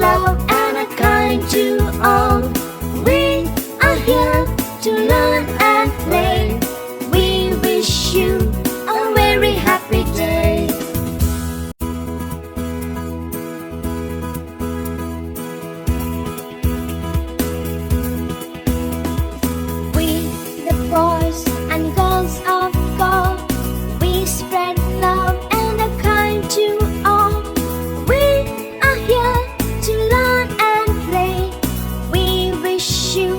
love and are kind to all. We are here to learn and play. We wish you a very happy day. We, the boys and girls of God, we spread love and are kind to all. We are here to learn and play. We wish you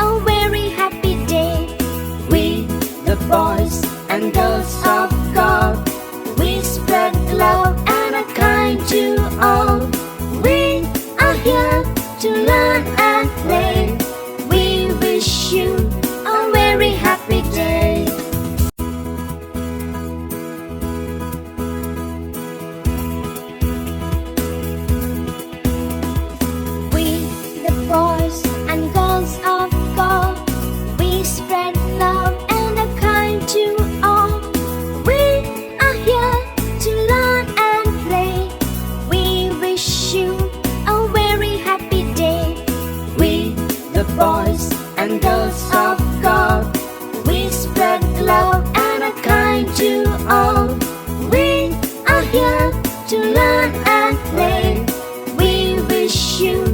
a very happy day. We, the boys and girls of God, we spread love and are kind to all. We are here to learn and play. We wish you a very happy day. We, the boys and girls of God, we spread love and are kind to all. We are here to learn and play. We wish you a very happy day. We, the boys and girls of God, we spread love and are kind to all. We are here to learn and play. We wish you